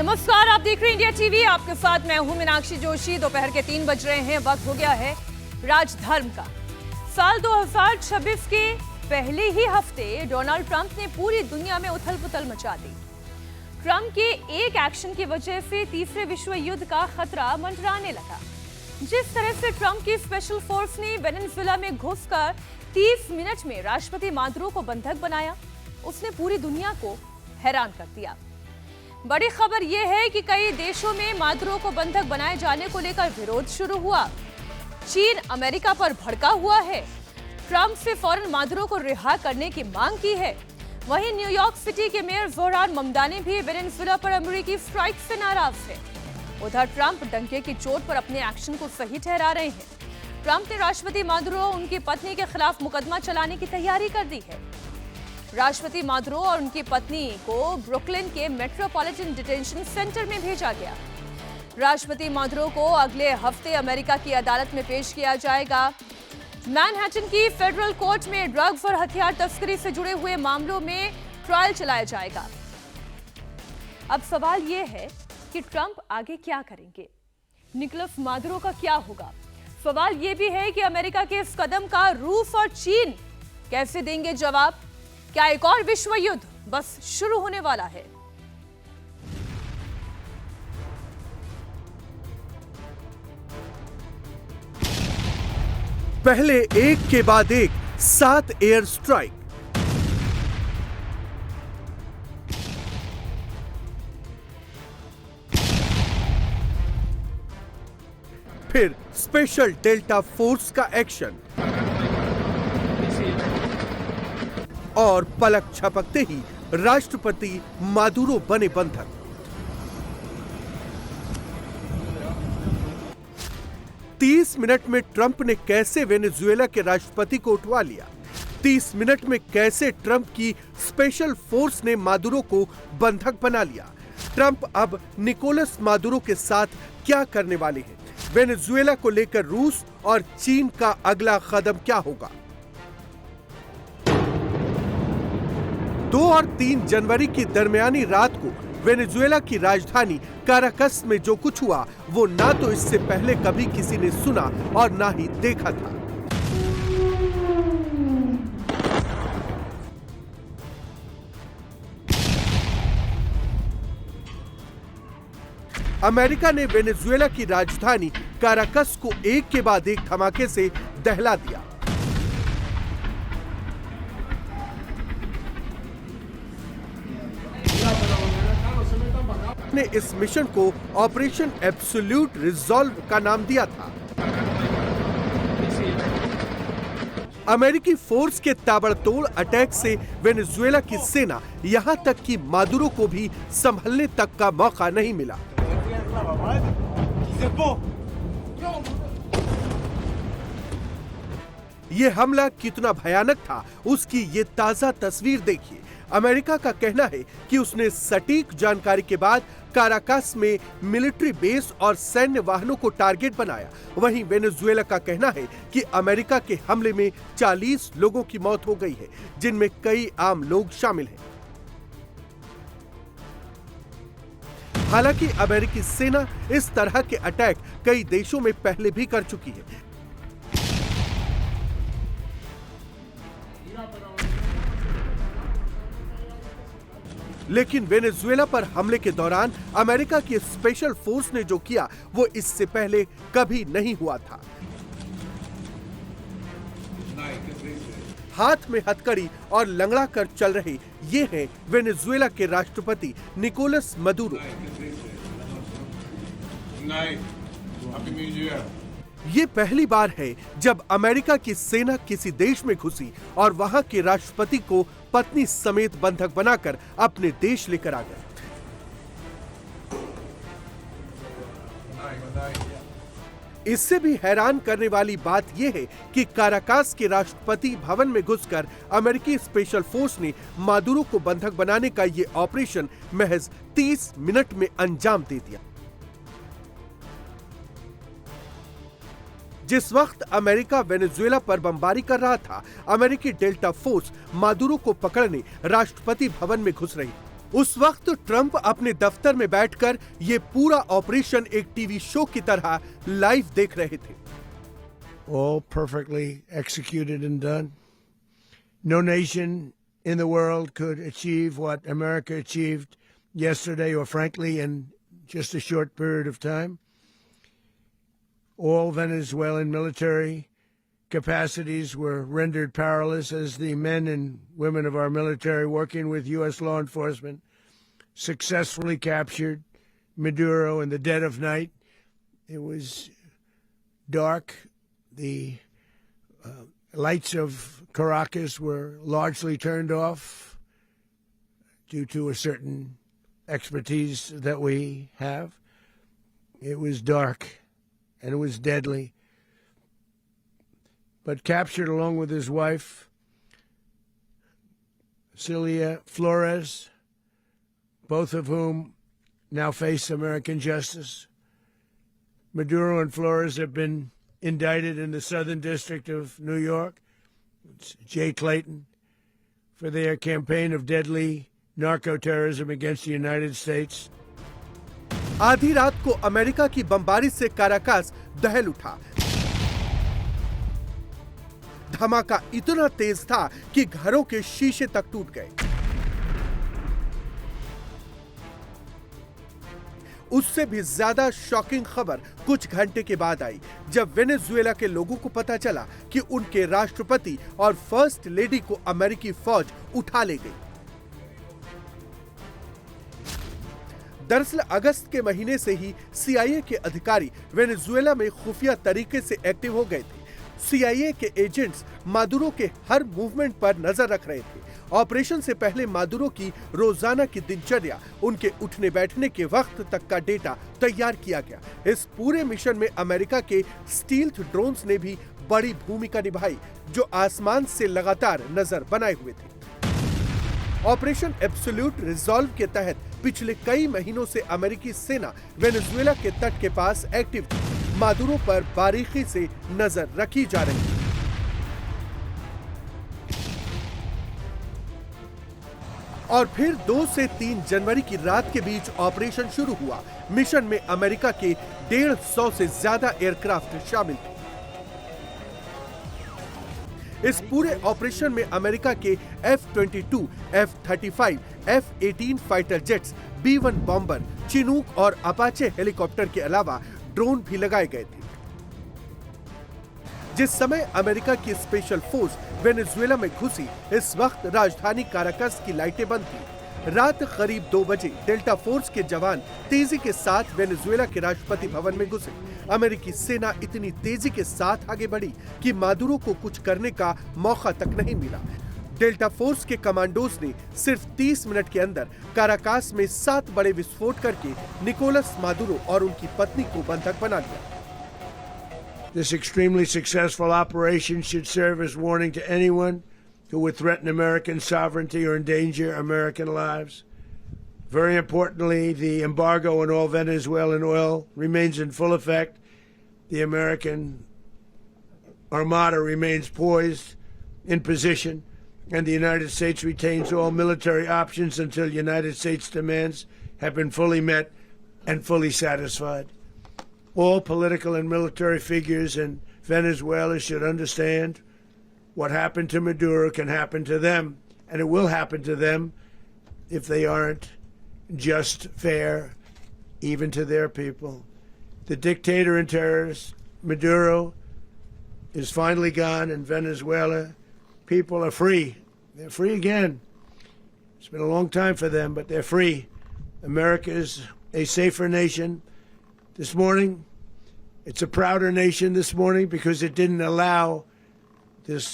नमस्कार, आप देख रहे हैं इंडिया टीवी। आपके साथ मैं हूं मीनाक्षी जोशी। दोपहर के 3 बज रहे हैं। वक्त हो गया है राजधर्म का। साल 2026 के पहले ही हफ्ते डोनाल्ड ट्रंप ने पूरी दुनिया में उथल-पुथल मचा दी। ट्रंप के एक एक्शन की वजह से तीसरे विश्व युद्ध का खतरा मंडराने लगा। जिस तरह से ट्रंप की स्पेशल फोर्स ने वेनेजुएला में घुसकर 30 मिनट में राष्ट्रपति मादुरो को बंधक बनाया, उसने पूरी दुनिया को हैरान कर दिया। बड़ी खबर यह है कि कई देशों में मादुरो को बंधक बनाए जाने को लेकर विरोध शुरू हुआ। चीन अमेरिका पर भड़का हुआ है, ट्रंप से फौरन मादुरो को रिहा करने की मांग की है। वहीं न्यूयॉर्क सिटी के मेयर जोहरान ममदानी भी वेनेजुएला पर अमेरिकी स्ट्राइक से नाराज है। उधर ट्रंप डंके की चोट पर अपने एक्शन को सही ठहरा रहे हैं। ट्रंप ने राष्ट्रपति मादुरो और उनकी पत्नी के खिलाफ मुकदमा चलाने की तैयारी कर दी है। राष्ट्रपति मादुरो और उनकी पत्नी को ब्रुकलिन के मेट्रोपॉलिटन डिटेंशन सेंटर में भेजा गया। राष्ट्रपति मादुरो को अगले हफ्ते अमेरिका की अदालत में पेश किया जाएगा। मैनहट्टन की फेडरल कोर्ट में ड्रग्स और हथियार तस्करी से जुड़े हुए मामलों में ट्रायल चलाया जाएगा। अब सवाल यह है कि ट्रंप आगे क्या करेंगे, निकोलस मादुरो का क्या होगा। सवाल यह भी है कि अमेरिका के इस कदम का रूस और चीन कैसे देंगे जवाब। क्या एक और विश्व युद्ध बस शुरू होने वाला है? पहले एक के बाद एक 7 एयर स्ट्राइक, फिर स्पेशल डेल्टा फोर्स का एक्शन और पलक झपकते ही राष्ट्रपति मादुरो बने बंधक। तीस मिनट में ट्रंप ने कैसे वेनेजुएला के राष्ट्रपति को उठवा लिया। 30 मिनट में कैसे ट्रंप की स्पेशल फोर्स ने मादुरो को बंधक बना लिया। ट्रंप अब निकोलस मादुरो के साथ क्या करने वाले हैं? वेनेजुएला को लेकर रूस और चीन का अगला कदम क्या होगा? 2 और 3 जनवरी की दरमियानी रात को वेनेजुएला की राजधानी काराकस में जो कुछ हुआ वो ना तो इससे पहले कभी किसी ने सुना और ना ही देखा था। अमेरिका ने वेनेजुएला की राजधानी काराकस को एक के बाद एक धमाके से दहला दिया। ने इस मिशन को ऑपरेशन एब्सोल्यूट रिजॉल्व का नाम दिया था। अमेरिकी फोर्स के ताबड़तोड़ अटैक से वेनेजुएला की सेना यहां तक कि मादुरो को भी संभलने तक का मौका नहीं मिला। यह हमला कितना भयानक था उसकी ये ताजा तस्वीर देखिए। अमेरिका का कहना है कि उसने सटीक जानकारी के बाद काराकस में मिलिट्री बेस और सैन्य वाहनों को टारगेट बनाया। वहीं वेनेजुएला का कहना है कि अमेरिका के हमले में 40 लोगों की मौत हो गई है, जिनमें कई आम लोग शामिल हैं। हालांकि अमेरिकी सेना इस तरह के अटैक कई देशों में पहले भी कर चुकी है। लेकिन वेनेजुएला पर हमले के दौरान अमेरिका की स्पेशल फोर्स ने जो किया वो इससे पहले कभी नहीं हुआ था। हाथ में हथकड़ी और लंगड़ा कर चल रहे ये हैं वेनेजुएला के राष्ट्रपति निकोलस मादुरो। ये पहली बार है जब अमेरिका की सेना किसी देश में घुसी और वहां के राष्ट्रपति को पत्नी समेत बंधक बनाकर अपने देश लेकर आ गए। इससे भी हैरान करने वाली बात यह है कि काराकास के राष्ट्रपति भवन में घुसकर अमेरिकी स्पेशल फोर्स ने मादुरो को बंधक बनाने का यह ऑपरेशन महज 30 मिनट में अंजाम दे दिया। जिस वक्त अमेरिका वेनेजुएला पर बमबारी कर रहा था, अमेरिकी डेल्टा फोर्स मादुरो को पकड़ने राष्ट्रपति भवन में घुस रही। उस वक्त ट्रंप अपने दफ्तर में बैठकर ये पूरा ऑपरेशन एक टीवी शो की तरह लाइव देख रहे थे। All perfectly executed and done. No nation in the world could achieve what America achieved yesterday, or frankly, in just a short period of time. All Venezuelan military capacities were rendered powerless as the men and women of our military, working with U.S. law enforcement, successfully captured Maduro in the dead of night. It was dark. The lights of Caracas were largely turned off due to a certain expertise that we have. It was dark and it was deadly. But captured along with his wife, Celia Flores, both of whom now face American justice. Maduro and Flores have been indicted in the Southern District of New York, it's Jay Clayton, for their campaign of deadly narco-terrorism against the United States. आधी रात को America की बमबारी से Caracas दहल उठा। धमाका इतना तेज था कि घरों के शीशे तक टूट गए। उससे भी ज्यादा शॉकिंग खबर कुछ घंटे के बाद आई, जब वेनेजुएला के लोगों को पता चला कि उनके राष्ट्रपति और फर्स्ट लेडी को अमेरिकी फौज उठा ले गई। दरअसल अगस्त के महीने से ही CIA के अधिकारी वेनेजुएला में खुफिया तरीके से एक्टिव हो गए थे। CIA के एजेंट्स मादुरो के हर मूवमेंट पर नजर रख रहे थे। ऑपरेशन से पहले मादुरो की रोजाना की दिनचर्या, उनके उठने बैठने के वक्त तक का डेटा तैयार किया गया। इस पूरे मिशन में अमेरिका के स्टील्थ ड्रोन्स ने भी बड़ी भूमिका निभाई, जो आसमान से लगातार नजर बनाए हुए थे। ऑपरेशन एब्सोल्यूट रिजॉल्व के तहत पिछले कई महीनों से अमेरिकी सेना वेनेजुएला के तट के पास एक्टिव थी। मादुरो पर बारीकी से नजर रखी जा रही है। और फिर 2 से 3 जनवरी की रात के बीच ऑपरेशन शुरू हुआ। मिशन में अमेरिका के 150 से ज्यादा एयरक्राफ्ट शामिल थे। इस पूरे ऑपरेशन में अमेरिका के F-22, F-35, F-18 fighter jets, B-1 bomber, Chinook और अपाचे हेलीकॉप्टर के अलावा ड्रोन भी लगाए गए थे। जिस समय अमेरिका की स्पेशल फोर्स वेनेजुएला में घुसी, इस वक्त राजधानी काराकस की लाइटें बंद थी। रात करीब 2 बजे डेल्टा फोर्स के जवान तेजी के साथ वेनेजुएला के राष्ट्रपति भवन में घुसे। अमेरिकी सेना इतनी तेजी के साथ आगे बढ़ी कि मादुरो को कुछ करने का मौका तक नहीं मिला। डेल्टा फोर्स के कमांडोज ने सिर्फ 30 मिनट के अंदर काराकास में 7 बड़े विस्फोट करके निकोलस मादुरो और उनकी पत्नी को बंधक बना लिया। This extremely successful operation should serve as warning to anyone who would threaten American sovereignty or endanger American lives. Very importantly, the embargo on all Venezuelan oil remains in full effect. The American Armada remains poised in position, and the United States retains all military options until United States demands have been fully met and fully satisfied. All political and military figures in Venezuela should understand what happened to Maduro can happen to them, and it will happen to them if they aren't just fair, even to their people. The dictator and terrorist Maduro is finally gone, and Venezuela people are free. They're free again. It's been a long time for them, but they're free. America is a safer nation. This morning, it's a prouder nation this morning because it didn't allow this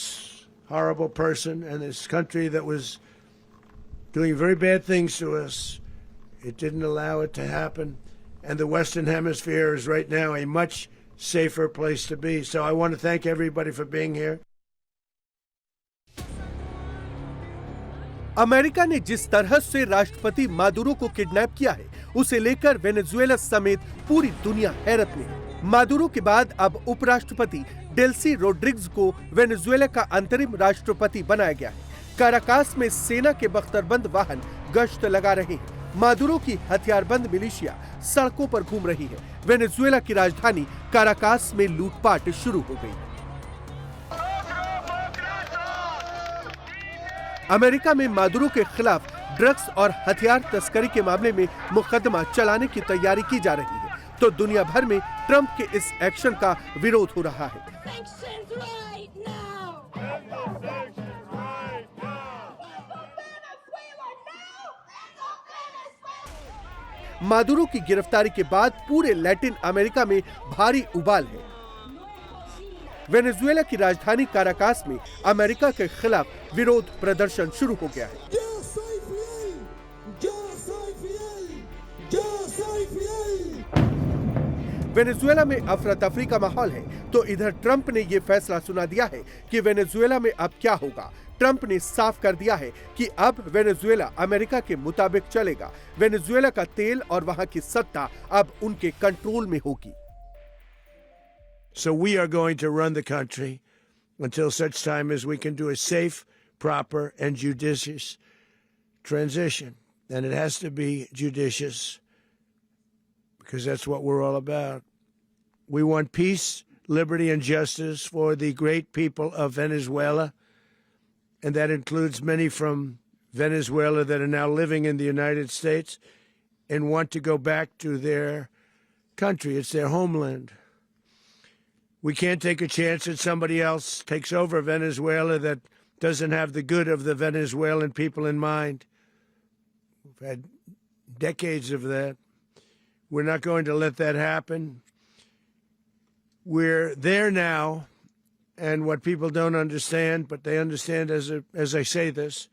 horrible person and this country that was doing very bad things to us. It didn't allow it to happen. And the Western Hemisphere is right now a much safer place to be. So I want to thank everybody for being here. America ने जिस तरह से राष्ट्रपति Maduro को kidnap किया है, उसे लेकर वेनेजुएला समेत पूरी दुनिया हैरत में है। मादुरो के बाद अब उपराष्ट्रपति डेल्सी रोड्रिग्स को वेनेजुएला का अंतरिम राष्ट्रपति बनाया गया है। काराकास में सेना के बख्तरबंद वाहन गश्त लगा रहे हैं। मादुरो की हथियारबंद मिलिशिया सड़कों पर घूम रही है। वेनेजुएला की राजधानी काराकास में लूटपाट शुरू हो गई। अमेरिका में मादुरो के खिलाफ ड्रग्स और हथियार तस्करी के मामले में मुकदमा चलाने की तैयारी की जा रही है, तो दुनिया भर में ट्रंप के इस एक्शन का विरोध हो रहा है। मादुरो की गिरफ्तारी के बाद पूरे लैटिन अमेरिका में भारी उबाल है। वेनेजुएला की राजधानी काराकास में अमेरिका के खिलाफ विरोध प्रदर्शन शुरू हो गया है। वेनेजुएला में अफरा तफरी का माहौल है, तो इधर ट्रंप ने यह फैसला सुना दिया है कि वेनेजुएला में अब क्या होगा। ट्रंप ने साफ कर दिया है कि अब वेनेजुएला अमेरिका के मुताबिक चलेगा। वेनेजुएला का तेल और वहां की सत्ता अब उनके कंट्रोल में होगी। So we are going to run the country until such time as we can do a safe, proper, and judicious transition. And it has to be judicious because that's what we're all about. We want peace, liberty, and justice for the great people of Venezuela. And that includes many from Venezuela that are now living in the United States and want to go back to their country. It's their homeland. We can't take a chance that somebody else takes over Venezuela that doesn't have the good of the Venezuelan people in mind. We've had decades of that. We're not going to let that happen. We're there now, and what people don't understand, but they understand as I say this,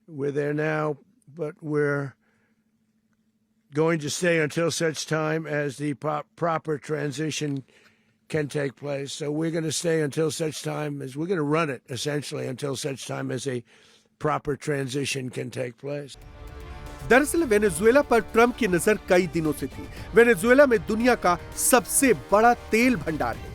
we're there now, but we're going to stay until such time as the proper transition can take place. So we're going to stay until such time as we're going to run it essentially until such time as a proper transition can take place. दरअसल Venezuela पर Trump की नजर कई दिनों से थी। Venezuela में दुनिया का सबसे बड़ा तेल भंडार है।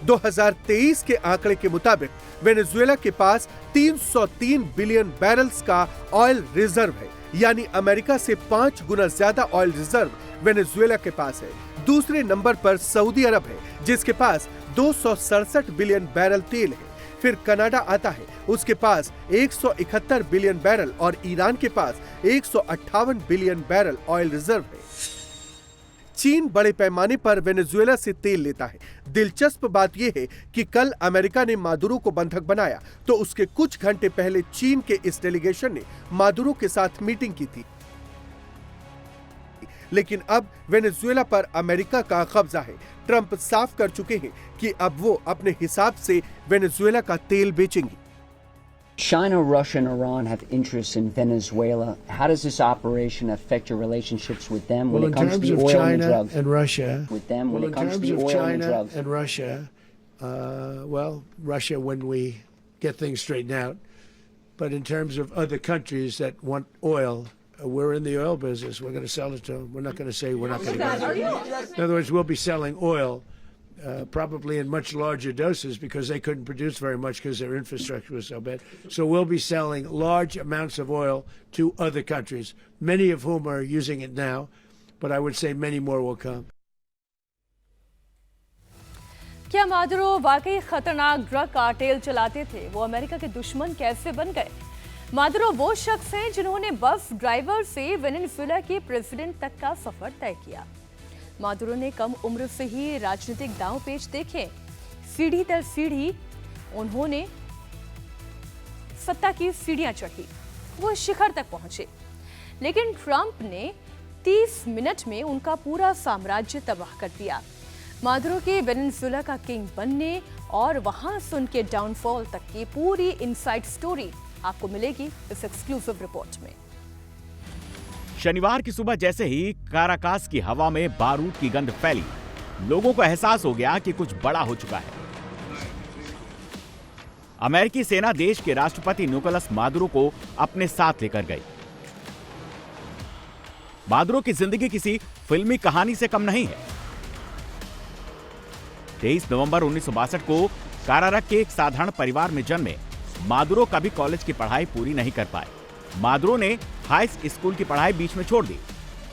2023 के आंकड़े के मुताबिक वेनेजुएला के पास 303 बिलियन बैरल्स का ऑयल रिजर्व है, यानी अमेरिका से 5 गुना ज्यादा ऑयल रिजर्व वेनेजुएला के पास है। दूसरे नंबर पर सऊदी अरब है, जिसके पास 267 बिलियन बैरल तेल है। फिर कनाडा आता है, उसके पास 171 बिलियन बैरल और ईरान के पास 158 बिलियन बैरल ऑयल रिजर्व है। चीन बड़े पैमाने पर वेनेजुएला से तेल लेता है। दिलचस्प बात यह है कि कल अमेरिका ने मादुरो को बंधक बनाया, तो उसके कुछ घंटे पहले चीन के इस डेलीगेशन ने मादुरो के साथ मीटिंग की थी। लेकिन अब वेनेजुएला पर अमेरिका का कब्जा है। ट्रंप साफ कर चुके हैं कि अब वो अपने हिसाब से वेनेजुएला का तेल बेचेंगे। China, Russia, and Iran have interests in Venezuela. How does this operation affect your relationships with them when it comes to the oil and drugs? And Russia, with them when it comes to the oil and drugs. And Russia, Russia when we get things straightened out. But in terms of other countries that want oil, we're in the oil business. We're going to sell it to them. We're not going to say we're not going to get it. In other words, we'll be selling oil probably in much larger doses because they couldn't produce very much because their infrastructure was so bad. So we'll be selling large amounts of oil to other countries, many of whom are using it now, but I would say many more will come. क्या Maduro वाकई खतरनाक drug cartel चलाते थे? वो America के दुश्मन कैसे बन गए? मादुरो वो शख्स हैं जिन्होंने बस ड्राइवर से वेनेजुएला के प्रेसिडेंट तक का सफर तय किया। मादुरो ने कम उम्र से ही राजनीतिक दांव पेच देखे। सीढ़ी दर सीढ़ी उन्होंने सत्ता की सीढ़ियां चढ़ी, वो शिखर तक पहुंचे। लेकिन ट्रंप ने 30 मिनट में उनका पूरा साम्राज्य तबाह कर दिया। मादुरो के वेनेजुएला का किंग बनने और वहां से उनके डाउनफॉल तक की पूरी इनसाइड स्टोरी आपको मिलेगी इस एक्सक्लूसिव रिपोर्ट में। शनिवार की सुबह जैसे ही काराकास की हवा में बारूद की गंध फैली, लोगों को एहसास हो गया कि कुछ बड़ा हो चुका है। अमेरिकी सेना देश के राष्ट्रपति निकोलस मादुरो को अपने साथ लेकर गई। मादुरो की जिंदगी किसी फिल्मी कहानी से कम नहीं है। 23 नवंबर 1962 को कारारक के एक साधारण परिवार में जन्मे मादुरो कभी कॉलेज की पढ़ाई पूरी नहीं कर पाए। मादुरो ने हाई स्कूल की पढ़ाई बीच में छोड़ दी।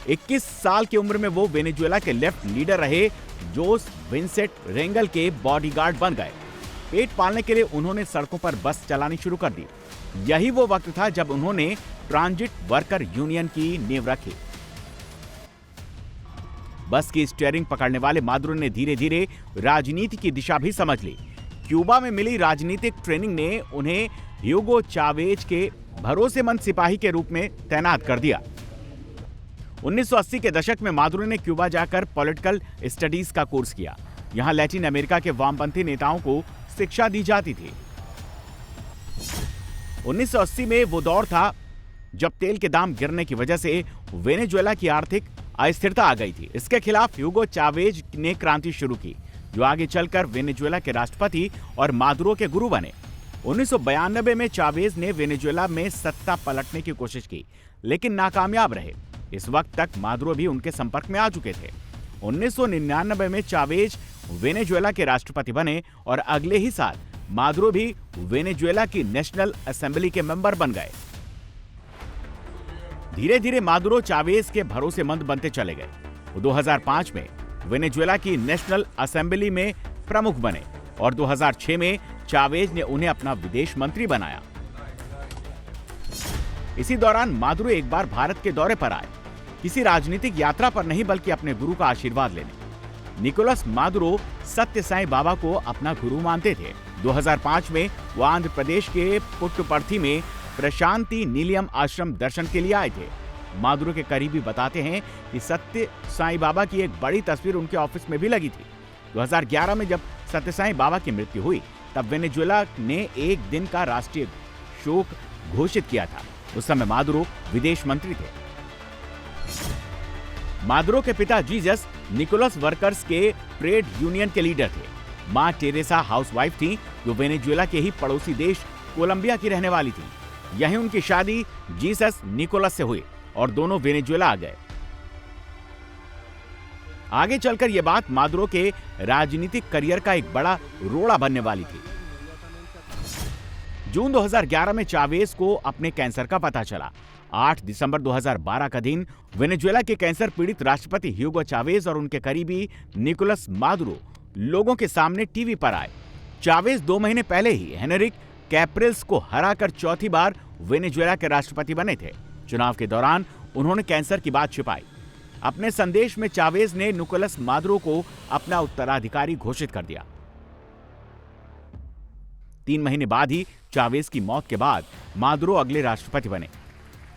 21 साल की उम्र में वो वेनेजुएला के लेफ्ट लीडर रहे जोस विंसेंट रेंगल के बॉडीगार्ड बन गए। पेट पालने के लिए उन्होंने सड़कों पर बस चलानी शुरू कर दी। यही वो वक्त था जब उन्होंने ट्रांजिट वर्कर यूनियन की नींव रखी। बस की स्टीयरिंग पकड़ने वाले मादुरो ने धीरे धीरे राजनीति की दिशा भी समझ ली। क्यूबा में मिली राजनीतिक ट्रेनिंग ने उन्हें ह्यूगो चावेज के भरोसेमंद सिपाही के रूप में तैनात कर दिया। 1980 के दशक में मादुरो ने क्यूबा जाकर पॉलिटिकल स्टडीज का कोर्स किया। यहां लैटिन अमेरिका के वामपंथी नेताओं को शिक्षा दी जाती थी। 1980 में वो दौर था जब तेल के दाम गिरने की वजह से वेनेजुएला की आर्थिक अस्थिरता आ गई थी। इसके खिलाफ ह्यूगो चावेज ने क्रांति शुरू की, जो आगे चलकर वेनेजुएला के राष्ट्रपति और मादुरो के गुरु बने। 1992 में चावेज ने वेनेजुएला में सत्ता पलटने की कोशिश की, लेकिन नाकामयाब रहे। इस वक्त तक मादुरो भी उनके संपर्क में आ चुके थे। 1999 में चावेज वेनेजुएला के राष्ट्रपति बने और अगले ही साल मादुरो भी वेनेजुएला की नेशनल असेंबली के मेंबर बन गए। धीरे धीरे मादुरो चावेज के भरोसेमंद बनते चले गए। 2005 में वेनेजुएला की नेशनल असेंबली में प्रमुख बने और 2006 में चावेज ने उन्हें अपना विदेश मंत्री बनाया। इसी दौरान मादुरो एक बार भारत के दौरे पर आए, किसी राजनीतिक यात्रा पर नहीं बल्कि अपने गुरु का आशीर्वाद लेने। निकोलस मादुरो सत्य साईं बाबा को अपना गुरु मानते थे। 2005 में वो आंध्र प्रदेश के पुट्टपर्थी में प्रशांति नीलियम आश्रम दर्शन के लिए आए थे। मादुरो के करीबी बताते हैं कि सत्य साईं बाबा की एक बड़ी तस्वीर उनके ऑफिस में भी लगी थी। 2011 में जब सत्य साईं बाबा की मृत्यु हुई, तब वेनेजुएला ने एक दिन का राष्ट्रीय शोक घोषित किया था। उस समय मादुरो विदेश मंत्री थे। मादुरो के पिता जीसस निकोलस वर्कर्स के ट्रेड यूनियन के लीडर थे। मां टेरेसा हाउसवाइफ थी, जो वेनेजुएला के ही पड़ोसी देश कोलंबिया की रहने वाली थी। यहीं उनकी शादी जीसस निकोलस से हुई और दोनों वेनेजुएला आ गए। आगे चलकर यह बात मादुरो के राजनीतिक करियर का एक बड़ा रोड़ा बनने वाली थी। जून 2011 में चावेज को अपने कैंसर का पता चला। 8 दिसंबर 2012 का दिन वेनेजुएला के कैंसर पीड़ित राष्ट्रपति ह्यूगो चावेज और उनके करीबी निकोलस मादुरो लोगों के सामने टीवी पर आए। चावेज 2 महीने पहले ही हेनरिक कैप्रिल्स को हराकर चौथी बार वेनेजुएला के राष्ट्रपति बने थे। चुनाव के दौरान उन्होंने कैंसर की बात छिपाई। अपने संदेश में चावेज ने निकोलस मादुरो को अपना उत्तराधिकारी घोषित कर दिया। 3 महीने बाद ही चावेज की मौत के बाद मादुरो अगले राष्ट्रपति बने।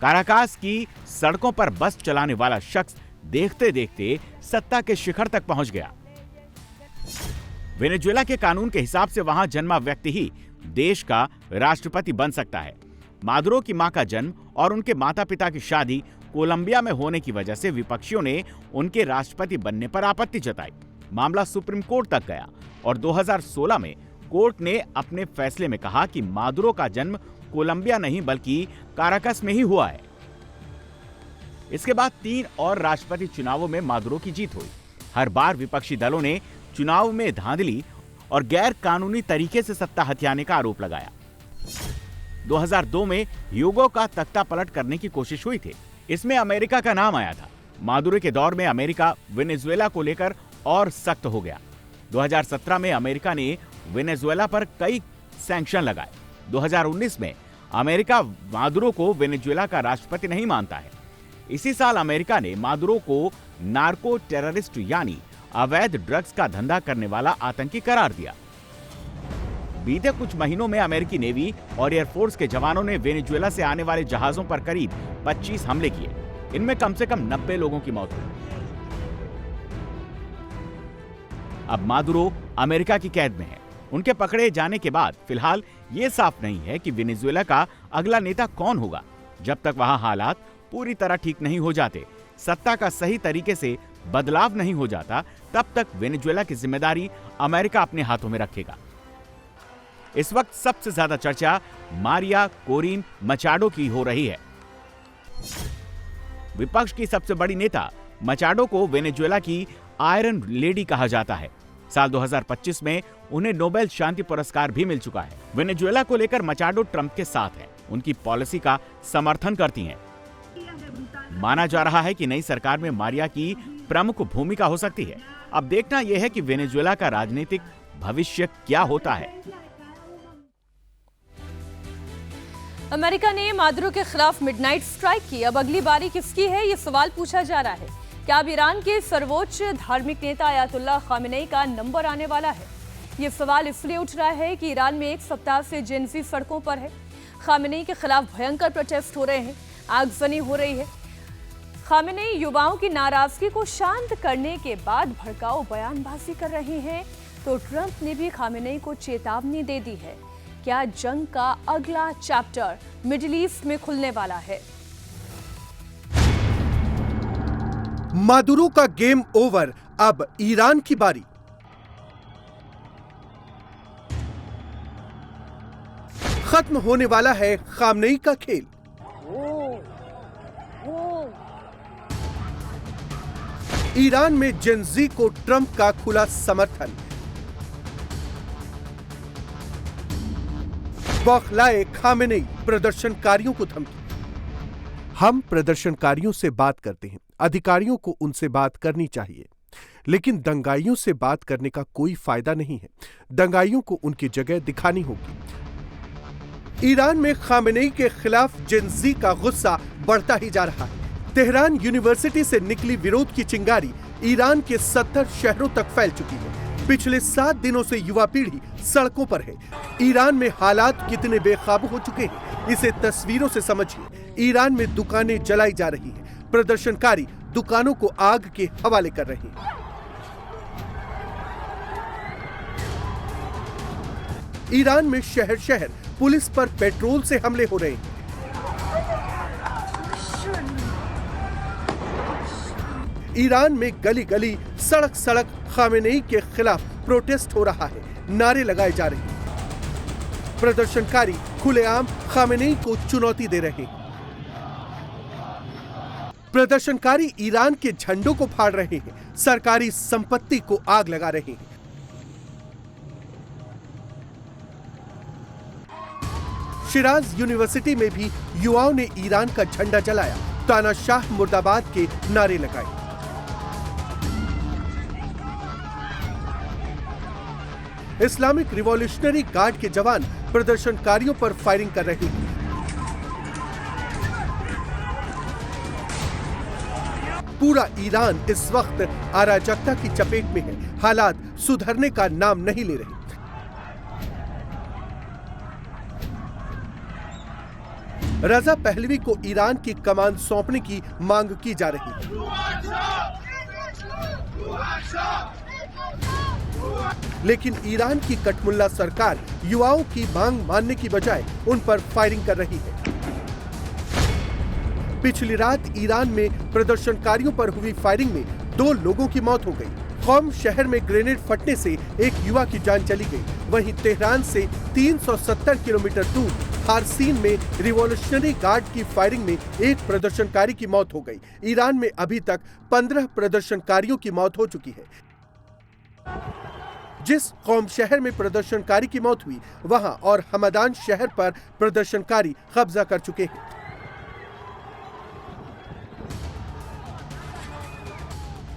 काराकास की सड़कों पर बस चलाने वाला शख्स देखते देखते सत्ता के शिखर तक पहुंच गया। वेनेजुएला के कानून के हिसाब से वहां जन्मा व्यक्ति ही देश का राष्ट्रपति बन सकता है। मादुरो की मां का जन्म और उनके माता पिता की शादी कोलंबिया में होने की वजह से विपक्षियों ने उनके राष्ट्रपति बनने पर आपत्ति जताई। मामला सुप्रीम कोर्ट तक गया और 2016 में कोर्ट ने अपने फैसले में कहा कि मादुरो का जन्म कोलंबिया नहीं बल्कि काराकस में ही हुआ है। इसके बाद 3 और राष्ट्रपति चुनावों में मादुरो की जीत हुई। हर बार विपक्षी दलों ने चुनाव में धांधली और गैर कानूनी तरीके से सत्ता हथियाने का आरोप लगाया। 2002 में ह्यूगो का तख्ता पलट करने की कोशिश हुई थी। इसमें अमेरिका का नाम आया था। मादुरो के दौर में अमेरिका वेनेजुएला को लेकर और सख्त हो गया। 2017 में अमेरिका ने वेनेजुएला पर कई सैंक्शन लगाए। 2019 में अमेरिका मादुरो को वेनेजुएला का राष्ट्रपति नहीं मानता है। इसी साल अमेरिका ने मादुरो को नार्को टेररिस्ट यानी अवैध ड्रग्स का धंधा करने वाला आतंकी करार दिया। बीते कुछ महीनों में अमेरिकी नेवी और एयरफोर्स के जवानों ने वेनेजुएला से आने वाले जहाजों पर करीब 25 हमले किए। इनमें कम से कम 90 लोगों की मौत हुई। अब मादुरो अमेरिका की कैद में है। उनके पकड़े जाने के बाद फिलहाल ये साफ नहीं है कि वेनेजुएला का अगला नेता कौन होगा। जब तक वहां हालात पूरी तरह ठीक नहीं हो जाते, सत्ता का सही तरीके से बदलाव नहीं हो जाता, तब तक वेनेजुएला की जिम्मेदारी अमेरिका अपने हाथों में रखेगा। इस वक्त सबसे ज्यादा चर्चा मारिया कोरिन मचाडो की हो रही है। विपक्ष की सबसे बड़ी नेता मचाडो को वेनेजुएला की आयरन लेडी कहा जाता है। साल 2025 में उन्हें नोबेल शांति पुरस्कार भी मिल चुका है। वेनेजुएला को लेकर मचाडो ट्रंप के साथ हैं, उनकी पॉलिसी का समर्थन करती हैं। माना जा रहा है कि नई सरकार में मारिया की प्रमुख भूमिका हो सकती है। अब देखना यह है कि वेनेजुएला का राजनीतिक भविष्य क्या होता है। अमेरिका ने मादुरो के खिलाफ मिडनाइट स्ट्राइक की। अब अगली बारी किसकी है, ये सवाल पूछा जा रहा है। क्या अब ईरान के सर्वोच्च धार्मिक नेता अयातुल्लाह खामेनेई का नंबर आने वाला है? ये सवाल इसलिए उठ रहा है कि ईरान में एक सप्ताह से जेनजी सड़कों पर है। खामेनेई के खिलाफ भयंकर प्रोटेस्ट हो रहे हैं, आगजनी हो रही है। खामेनेई युवाओं की नाराजगी को शांत करने के बाद भड़काऊ बयानबाजी कर रहे हैं, तो ट्रंप ने भी खामेनेई को चेतावनी दे दी है। क्या जंग का अगला चैप्टर मिडिल ईस्ट में खुलने वाला है? मादुरो का गेम ओवर, अब ईरान की बारी। खत्म होने वाला है खामेनेई का खेल। ईरान में जेनजी को ट्रंप का खुला समर्थन। बौखलाए खामेनेई, प्रदर्शनकारियों को धमकी। हम प्रदर्शनकारियों से बात करते हैं, अधिकारियों को उनसे बात करनी चाहिए, लेकिन दंगाइयों से बात करने का कोई फायदा नहीं है। दंगाइयों को उनकी जगह दिखानी होगी। ईरान में खामेनेई के खिलाफ जेनजी का गुस्सा बढ़ता ही जा रहा है। तेहरान यूनिवर्सिटी से निकली विरोध की चिंगारी ईरान के 70 शहरों तक फैल चुकी है। पिछले 7 दिनों से युवा पीढ़ी सड़कों पर है। ईरान में हालात कितने बेकाबू हो चुके हैं, इसे तस्वीरों से समझिए। ईरान में दुकानें जलाई जा रही हैं, प्रदर्शनकारी दुकानों को आग के हवाले कर रहे हैं। ईरान में शहर शहर पुलिस पर पेट्रोल से हमले हो रहे हैं। ईरान में गली गली, सड़क सड़क खामेनेई के खिलाफ प्रोटेस्ट हो रहा है, नारे लगाए जा रहे हैं। प्रदर्शनकारी खुलेआम खामेनेई को चुनौती दे रहे हैं। प्रदर्शनकारी ईरान के झंडों को फाड़ रहे हैं, सरकारी संपत्ति को आग लगा रहे हैं। शिराज यूनिवर्सिटी में भी युवाओं ने ईरान का झंडा जलाया, तानाशाह मुर्दाबाद के नारे लगाए। इस्लामिक रिवॉल्यूशनरी गार्ड के जवान प्रदर्शनकारियों पर फायरिंग कर रहे हैं। पूरा ईरान इस वक्त अराजकता की चपेट में है। हालात सुधरने का नाम नहीं ले रहे। रजा पहलवी को ईरान की कमान सौंपने की मांग की जा रही है, लेकिन ईरान की कठमुल्ला सरकार युवाओं की मांग मानने की बजाय उन पर फायरिंग कर रही है। पिछली रात ईरान में प्रदर्शनकारियों पर हुई फायरिंग में 2 लोगों की मौत हो गई। कौम शहर में ग्रेनेड फटने से एक युवा की जान चली गई। वहीं तेहरान से 370 किलोमीटर दूर हारसीन में रिवॉल्यूशनरी गार्ड की फायरिंग में एक प्रदर्शनकारी की मौत हो गई। ईरान में अभी तक 15 प्रदर्शनकारियों की मौत हो चुकी है। जिस कौम शहर में प्रदर्शनकारी की मौत हुई, वहां और हमदान शहर पर प्रदर्शनकारी कब्जा कर चुके हैं।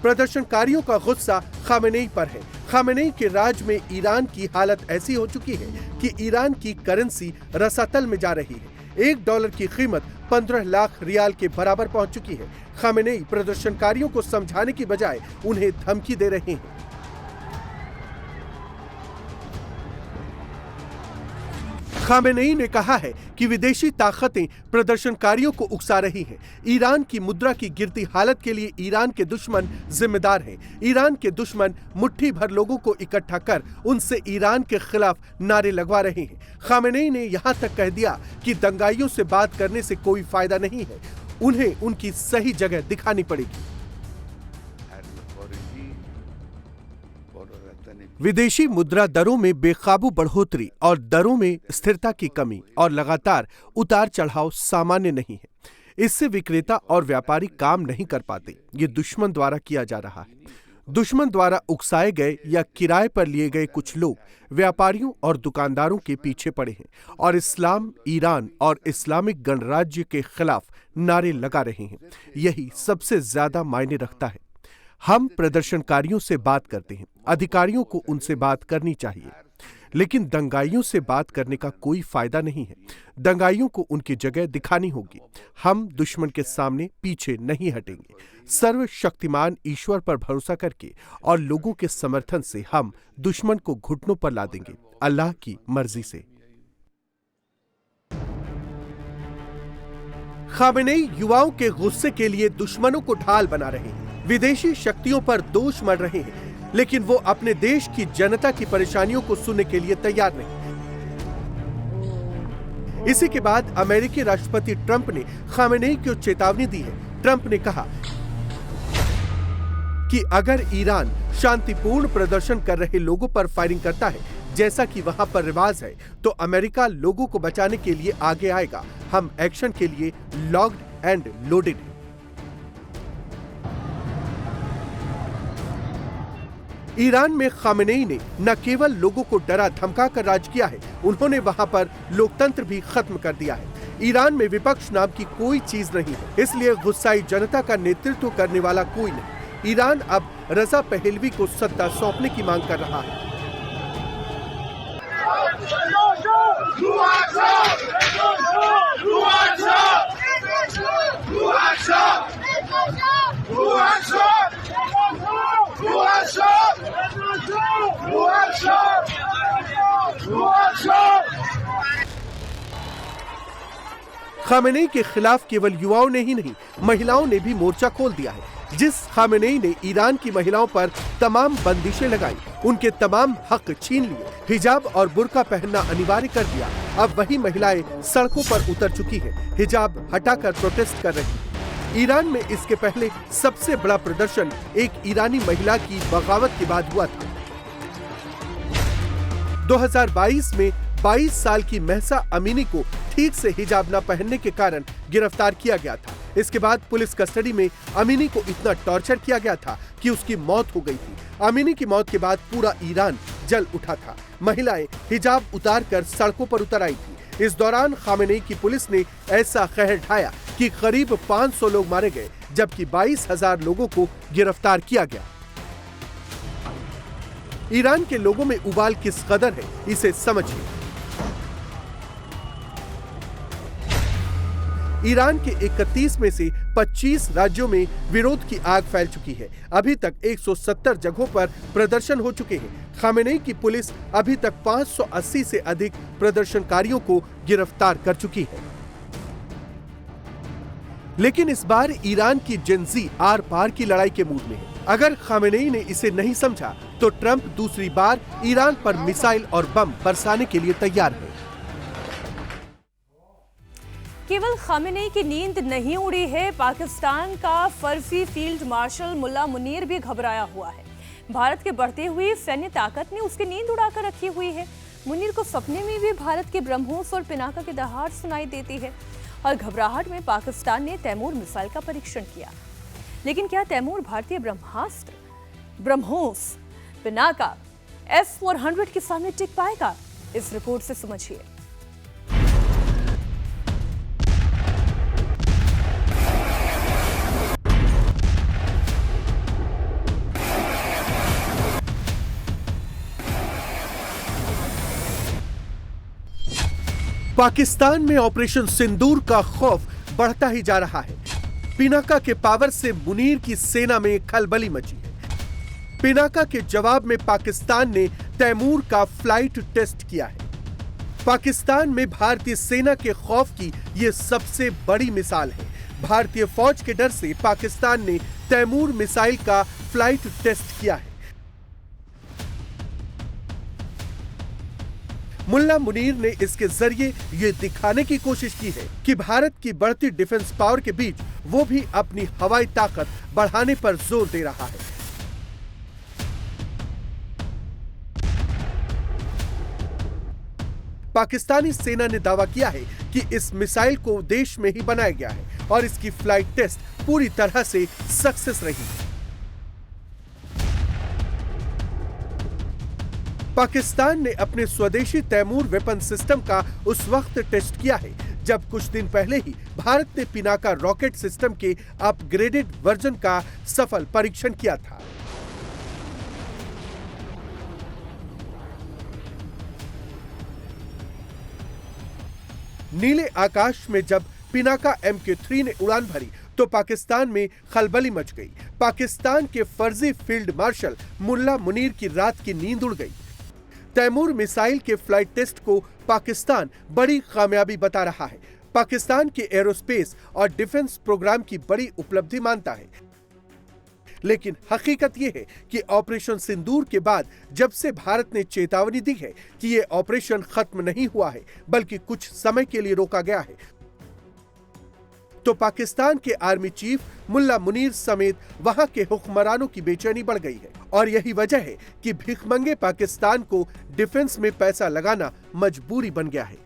प्रदर्शनकारियों का गुस्सा खामेनेई पर है। खामेनेई के राज में ईरान की हालत ऐसी हो चुकी है कि ईरान की करेंसी रसातल में जा रही है। $1 की कीमत 15 लाख रियाल के बराबर पहुंच चुकी है। खामेनेई प्रदर्शनकारियों को समझाने की बजाय उन्हें धमकी दे रहे हैं। खामेनेई ने कहा है कि विदेशी ताकतें प्रदर्शनकारियों को उकसा रही हैं। ईरान की मुद्रा की गिरती हालत के लिए ईरान के दुश्मन जिम्मेदार हैं। ईरान के दुश्मन मुट्ठी भर लोगों को इकट्ठा कर उनसे ईरान के खिलाफ नारे लगवा रहे हैं। खामेनेई ने यहां तक कह दिया कि दंगाइयों से बात करने से कोई फायदा नहीं है, उन्हें उनकी सही जगह दिखानी पड़ेगी। विदेशी मुद्रा दरों में बेकाबू बढ़ोतरी और दरों में स्थिरता की कमी और लगातार उतार चढ़ाव सामान्य नहीं है। इससे विक्रेता और व्यापारी काम नहीं कर पाते। ये दुश्मन द्वारा किया जा रहा है। दुश्मन द्वारा उकसाए गए या किराए पर लिए गए कुछ लोग व्यापारियों और दुकानदारों के पीछे पड़े हैं और इस्लाम, ईरान और इस्लामिक गणराज्य के खिलाफ नारे लगा रहे हैं। यही सबसे ज्यादा मायने रखता है। हम प्रदर्शनकारियों से बात करते हैं, अधिकारियों को उनसे बात करनी चाहिए, लेकिन दंगाइयों से बात करने का कोई फायदा नहीं है। दंगाइयों को उनकी जगह दिखानी होगी। हम दुश्मन के सामने पीछे नहीं हटेंगे। सर्वशक्तिमान ईश्वर पर भरोसा करके और लोगों के समर्थन से हम दुश्मन को घुटनों पर ला देंगे, अल्लाह की मर्जी से। खामेनेई युवाओं के गुस्से के लिए दुश्मनों को ढाल बना रहे हैं, विदेशी शक्तियों पर दोष मढ़ रहे हैं, लेकिन वो अपने देश की जनता की परेशानियों को सुनने के लिए तैयार नहीं। इसी के बाद अमेरिकी राष्ट्रपति ट्रंप ने खामेनेई को चेतावनी दी है। ट्रंप ने कहा कि अगर ईरान शांतिपूर्ण प्रदर्शन कर रहे लोगों पर फायरिंग करता है, जैसा कि वहां पर रिवाज है, तो अमेरिका लोगों को बचाने के लिए आगे आएगा। हम एक्शन के लिए लॉक्ड एंड लोडेड हैं। ईरान में खामेनेई ने न केवल लोगों को डरा धमका कर राज किया है, उन्होंने वहां पर लोकतंत्र भी खत्म कर दिया है। ईरान में विपक्ष नाम की कोई चीज नहीं है, इसलिए गुस्साई जनता का नेतृत्व करने वाला कोई नहीं। ईरान अब रजा पहलवी को सत्ता सौंपने की मांग कर रहा है। खामेनेई के खिलाफ केवल युवाओं ने ही नहीं, महिलाओं ने भी मोर्चा खोल दिया है। जिस खामेनेई ने ईरान की महिलाओं पर तमाम बंदिशें लगाई, उनके तमाम हक छीन लिए, हिजाब और बुर्का पहनना अनिवार्य कर दिया, अब वही महिलाएं सड़कों पर उतर चुकी हैं, हिजाब हटाकर प्रोटेस्ट कर रही हैं। ईरान में इसके पहले सबसे बड़ा प्रदर्शन एक ईरानी महिला की बगावत के बाद हुआ था। 2022 में 22 साल की महसा अमीनी को ठीक से हिजाब न पहनने के कारण गिरफ्तार किया गया था। इसके बाद पुलिस कस्टडी में अमीनी को इतना टॉर्चर किया गया था कि उसकी मौत हो गई थी। अमीनी की मौत के बाद पूरा ईरान जल उठा था। महिलाएं हिजाब उतारकर सड़कों पर उतर आई थी। इस दौरान खामेनेई की पुलिस ने ऐसा कहर ढाया कि करीब 500 लोग मारे गए, जबकि 22,000 लोगों को गिरफ्तार किया गया। ईरान के लोगों में उबाल किस कदर है, इसे समझिए। ईरान के 31 में से 25 राज्यों में विरोध की आग फैल चुकी है। अभी तक 170 जगहों पर प्रदर्शन हो चुके हैं। खामेनेई की पुलिस अभी तक 580 से अधिक प्रदर्शनकारियों को गिरफ्तार कर चुकी है। लेकिन इस बार ईरान की जेनजी आर पार की लड़ाई के मूड में है। अगर खामेनेई ने इसे नहीं समझा, तो ट्रंप दूसरी बार ईरान पर मिसाइल और बम बरसाने के लिए तैयार है। केवल खामेनेई की नींद नहीं उड़ी है, पाकिस्तान का फर्जी फील्ड मार्शल मुल्ला मुनीर भी घबराया हुआ है। भारत के बढ़ते हुए सैन्य ताकत ने उसकी नींद उड़ाकर रखी हुई है। मुनीर को सपने में भी भारत के ब्रह्मोस और पिनाका की दहाड़ सुनाई देती है और घबराहट में पाकिस्तान ने तैमूर मिसाइल का परीक्षण किया। लेकिन क्या तैमूर भारतीय ब्रह्मास्त्र, ब्रह्मोस, पिनाका, S-400 के सामने टिक पाएगा? इस रिपोर्ट से समझिए। पाकिस्तान में ऑपरेशन सिंदूर का खौफ बढ़ता ही जा रहा है। पिनाका के पावर से मुनीर की सेना में खलबली मची है। पिनाका के जवाब में पाकिस्तान ने तैमूर का फ्लाइट टेस्ट किया है। पाकिस्तान में भारतीय सेना के खौफ की यह सबसे बड़ी मिसाल है। भारतीय फौज के डर से पाकिस्तान ने तैमूर मिसाइल का फ्लाइट टेस्ट किया है। मुल्ला मुनीर ने इसके जरिए ये दिखाने की कोशिश की है कि भारत की बढ़ती डिफेंस पावर के बीच वो भी अपनी हवाई ताकत बढ़ाने पर जोर दे रहा है। पाकिस्तानी सेना ने दावा किया है कि इस मिसाइल को देश में ही बनाया गया है और इसकी फ्लाइट टेस्ट पूरी तरह से सक्सेस रही है। पाकिस्तान ने अपने स्वदेशी तैमूर वेपन सिस्टम का उस वक्त टेस्ट किया है जब कुछ दिन पहले ही भारत ने पिनाका रॉकेट सिस्टम के अपग्रेडेड वर्जन का सफल परीक्षण किया था। नीले आकाश में जब पिनाका MK3 ने उड़ान भरी तो पाकिस्तान में खलबली मच गई। पाकिस्तान के फर्जी फील्ड मार्शल मुल्ला मुनीर की रात की नींद उड़ गई। तैमूर मिसाइल के फ्लाइट टेस्ट को पाकिस्तान बड़ी कामयाबी बता रहा है। पाकिस्तान के एरोस्पेस और डिफेंस प्रोग्राम की बड़ी उपलब्धि मानता है। लेकिन हकीकत यह है कि ऑपरेशन सिंदूर के बाद जब से भारत ने चेतावनी दी है कि यह ऑपरेशन खत्म नहीं हुआ है बल्कि कुछ समय के लिए रोका गया है, तो पाकिस्तान के आर्मी चीफ मुल्ला मुनीर समेत वहां के हुक्मरानों की बेचैनी बढ़ गई है। और यही वजह है कि भिखमंगे पाकिस्तान को डिफेंस में पैसा लगाना मजबूरी बन गया है।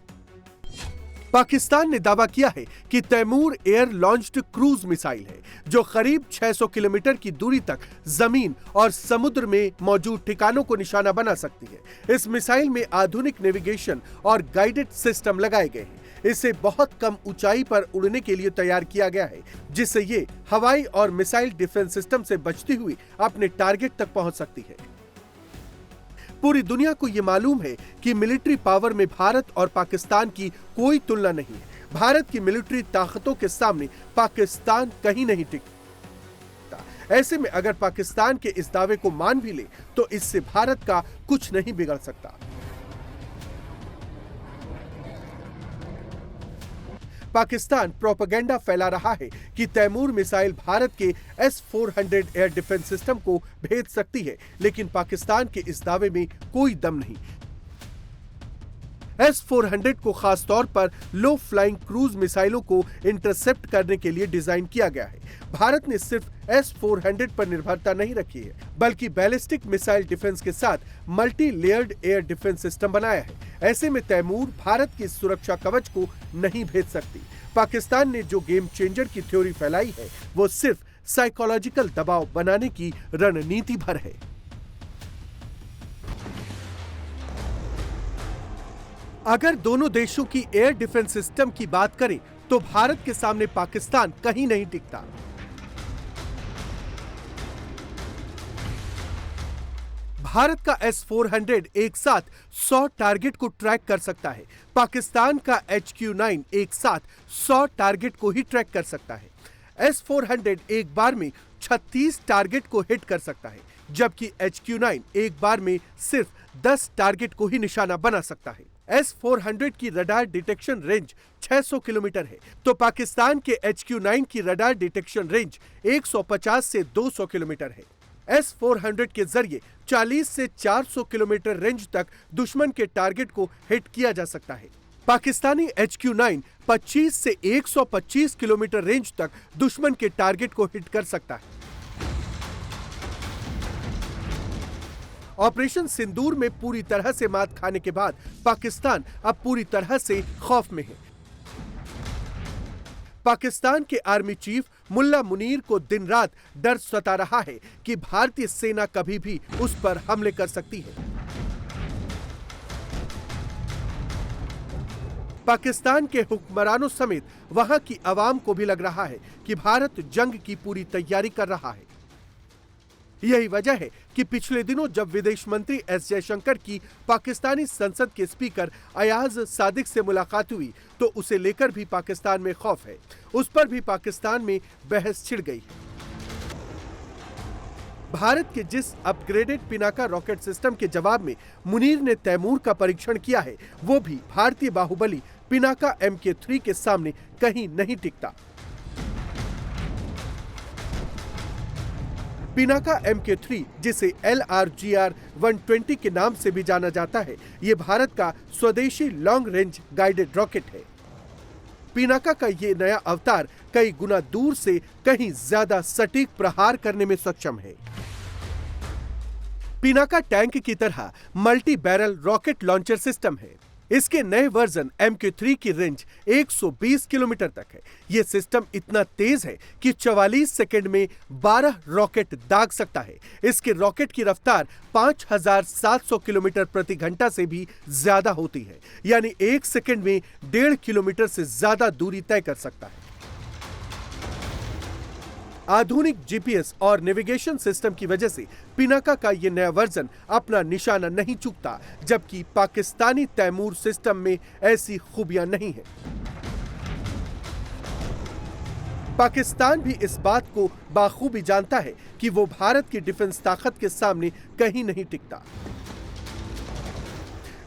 पाकिस्तान ने दावा किया है कि Taimur air launched cruise missile है जो करीब 600 किलोमीटर की दूरी तक जमीन और समुद्र में मौजूद ठिकानों को निशाना बना सकती है। इस मिसाइल में आधुनिक नेविगेशन और गाइडेड सिस्टम लगाए गए हैं। इसे बहुत कम ऊंचाई पर उड़ने के लिए तैयार किया गया है, जिससे ये हवाई और मिसाइल डिफेंस सिस्टम से बचती हुई अपने टारगेट तक पहुंच सकती है। पूरी दुनिया को ये मालूम है कि मिलिट्री पावर में भारत और पाकिस्तान की कोई तुलना नहीं है। भारत की मिलिट्री ताकतों के सामने पाकिस्तान कहीं नहीं टिकता। ऐसे में अगर पाकिस्तान के इस दावे को मान भी ले तो इससे भारत का कुछ नहीं बिगड़ सकता। पाकिस्तान प्रोपेगेंडा फैला रहा है कि तैमूर मिसाइल भारत के S-400 एयर डिफेंस सिस्टम को भेद सकती है, लेकिन पाकिस्तान के इस दावे में कोई दम नहीं। S-400 को खास तौर पर लो फ्लाइंग क्रूज मिसाइलों को इंटरसेप्ट करने के लिए डिजाइन किया गया है। भारत ने सिर्फ S-400 पर निर्भरता नहीं रखी है, बल्कि बैलिस्टिक मिसाइल डिफेंस के साथ multi layered air defence system बनाया है। ऐसे में तैमूर भारत की सुरक्षा कवच को नहीं भेद सकती। पाकिस्तान ने जो गेम चेंजर की थ्योरी फैलाई है वो सिर्फ साइकोलॉजिकल दबाव बनाने की रणनीति भर है। अगर दोनों देशों की एयर डिफेंस सिस्टम की बात करें तो भारत के सामने पाकिस्तान कहीं नहीं टिकता। भारत का S-400 एक साथ 100 टारगेट को ट्रैक कर सकता है। पाकिस्तान का HQ-9 एक साथ 100 टारगेट को ही ट्रैक कर सकता है। S-400 एक बार में 36 टारगेट को हिट कर सकता है, जबकि HQ-9 एक बार में सिर्फ 10 टारगेट को ही निशाना बना सकता है। S-400 की रडार डिटेक्शन रेंज 600 किलोमीटर है, तो पाकिस्तान के HQ-9 की रडार डिटेक्शन रेंज 150 से 200 किलोमीटर है। S-400 के जरिए 40 से 400 किलोमीटर रेंज तक दुश्मन के टारगेट को हिट किया जा सकता है। पाकिस्तानी HQ-9 25 से 125 किलोमीटर रेंज तक दुश्मन के टारगेट को हिट कर सकता है। ऑपरेशन सिंदूर में पूरी तरह से मात खाने के बाद पाकिस्तान अब पूरी तरह से खौफ में है। पाकिस्तान के आर्मी चीफ मुल्ला मुनीर को दिन रात डर सता रहा है कि भारतीय सेना कभी भी उस पर हमले कर सकती है। पाकिस्तान के हुक्मरानों समेत वहां की आवाम को भी लग रहा है कि भारत जंग की पूरी तैयारी कर रहा है। यही वजह है कि पिछले दिनों जब विदेश मंत्री एस जयशंकर की पाकिस्तानी संसद के स्पीकर अयाज सादिक से मुलाकात हुई तो उसे लेकर भी पाकिस्तान में खौफ है। उस पर भी पाकिस्तान में बहस छिड़ गई है। भारत के जिस अपग्रेडेड पिनाका रॉकेट सिस्टम के जवाब में मुनीर ने तैमूर का परीक्षण किया है, वो भी भारतीय बाहुबली पिनाका MK3 के सामने कहीं नहीं टिकता। पिनाका MK3, जिसे LRGR-120 के नाम से भी जाना जाता है, ये भारत का स्वदेशी लॉन्ग रेंज गाइडेड रॉकेट है। पिनाका का ये नया अवतार कई गुना दूर से कहीं ज्यादा सटीक प्रहार करने में सक्षम है। पिनाका टैंक की तरह multi barrel rocket launcher system है। इसके नए वर्जन MQ3 की रेंज 120 किलोमीटर तक है। यह सिस्टम इतना तेज है कि 44 सेकंड में 12 रॉकेट दाग सकता है। इसके रॉकेट की रफ्तार 5700 किलोमीटर प्रति घंटा से भी ज्यादा होती है, यानी 1 सेकंड में 1.5 किलोमीटर से ज्यादा दूरी तय कर सकता है। आधुनिक जीपीएस और नेविगेशन सिस्टम की वजह से पिनाका का यह नया वर्जन अपना निशाना नहीं चूकता, जबकि पाकिस्तानी तैमूर सिस्टम में ऐसी खूबियां नहीं हैं। पाकिस्तान भी इस बात को बाखूबी जानता है कि वो भारत की डिफेंस ताकत के सामने कहीं नहीं टिकता,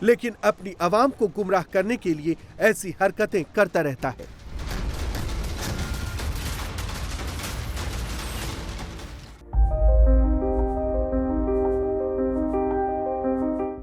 लेकिन अपनी आवाम को गुमराह करने के लिए ऐसी हरकतें करता रहता है।